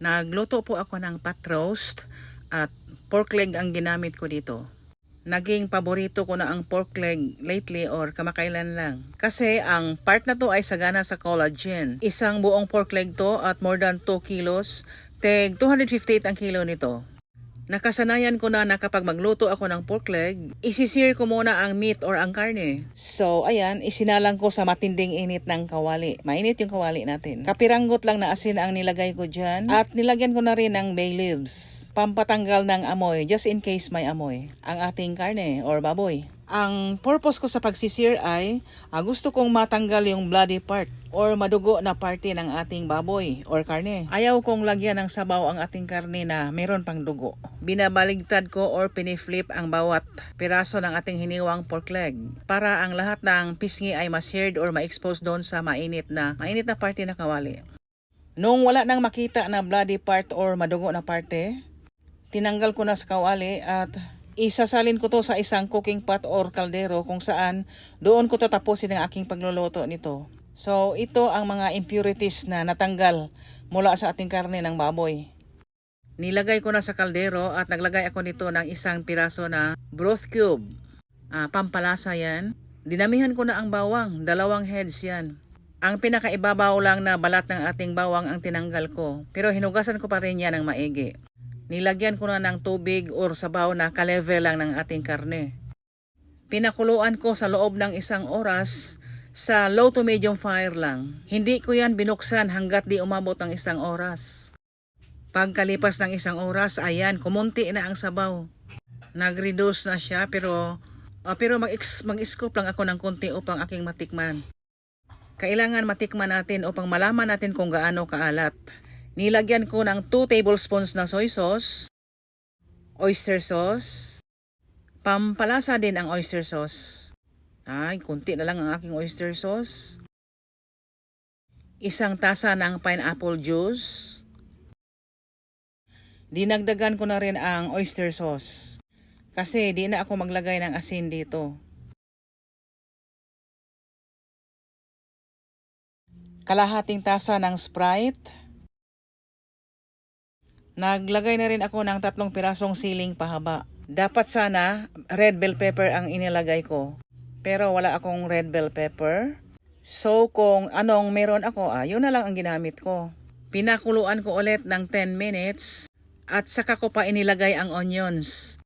Nagluto po ako ng pot roast at pork leg ang ginamit ko dito. Naging paborito ko na ang pork leg lately or kamakailan lang. Kasi ang part na to ay sagana sa collagen. Isang buong pork leg to at more than 2 kilos. Teg 258 ang kilo nito. Nakasanayan ko na kapag magluto ako ng pork leg, isisear ko muna ang meat or ang karne. So, ayan, isinalang ko sa matinding init ng kawali. Mainit yung kawali natin. Kapiranggot lang na asin ang nilagay ko dyan. At nilagyan ko na rin ng bay leaves. Pampatanggal ng amoy, just in case may amoy. Ang ating karne or baboy. Ang purpose ko sa pagsisir ay gusto kong matanggal yung bloody part or madugo na parte ng ating baboy or karne. Ayaw kong lagyan ng sabaw ang ating karne na meron pang dugo. Binabaligtad ko or piniflip ang bawat piraso ng ating hiniwang pork leg para ang lahat ng pisngi ay ma-seared or ma-expose doon sa mainit na parte na kawali. Nung wala nang makita na bloody part or madugo na parte, tinanggal ko na sa kawali at isasalin ko to sa isang cooking pot or kaldero kung saan doon ko tatapusin ang aking pagluluto nito. So ito ang mga impurities na natanggal mula sa ating karne ng baboy. Nilagay ko na sa kaldero at naglagay ako nito ng isang piraso na broth cube. Pampalasa yan. Dinamihan ko na ang bawang, 2 heads yan. Ang pinakaibabaw lang na balat ng ating bawang ang tinanggal ko, pero hinugasan ko pa rin yan ng maigi. Nilagyan ko na ng tubig or sabaw na ka-level lang ng ating karne. Pinakuluan ko sa loob ng 1 oras sa low to medium fire lang. Hindi ko yan binuksan hanggat di umabot ng 1 oras. Pagkalipas ng 1 oras, ayan, kumunti na ang sabaw. Nag-reduce na siya pero mag-scoop lang ako ng konti upang aking matikman. Kailangan matikman natin upang malaman natin kung gaano kaalat. Nilagyan ko ng 2 tablespoons na soy sauce, oyster sauce, pampalasa din ang oyster sauce. Ay, kunti na lang ang aking oyster sauce. 1 tasa ng pineapple juice. Dinagdagan ko na rin ang oyster sauce kasi di na ako maglagay ng asin dito. Kalahating tasa ng Sprite. Naglagay na rin ako ng 3 pirasong siling pahaba. Dapat sana red bell pepper ang inilagay ko. Pero wala akong red bell pepper. So kung anong meron ako, yun na lang ang ginamit ko. Pinakuluan ko ulit ng 10 minutes at saka ko pa inilagay ang onions.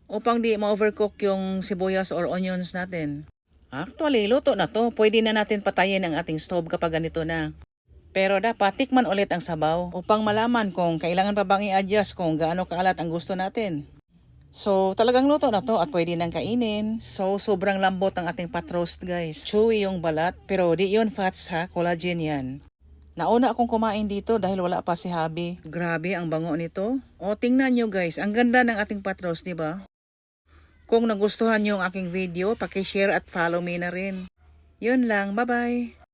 Upang di ma-overcook yung sibuyas or onions natin. Actually, luto na to. Pwede na natin patayin ang ating stove kapag ganito na. Pero dapat tikman ulit ang sabaw upang malaman kung kailangan pa bang i-adjust kung gaano kaalat ang gusto natin. So talagang luto na to at pwede nang kainin. So sobrang lambot ang ating pot roast guys. Chewy yung balat pero di yun fats ha, collagen yan. Nauna akong kumain dito dahil wala pa si Habi. Grabe ang bango nito. O tingnan nyo guys, ang ganda ng ating pot roast, diba? Kung nagustuhan nyo ang aking video, paki-share at follow me na rin. Yun lang, bye bye!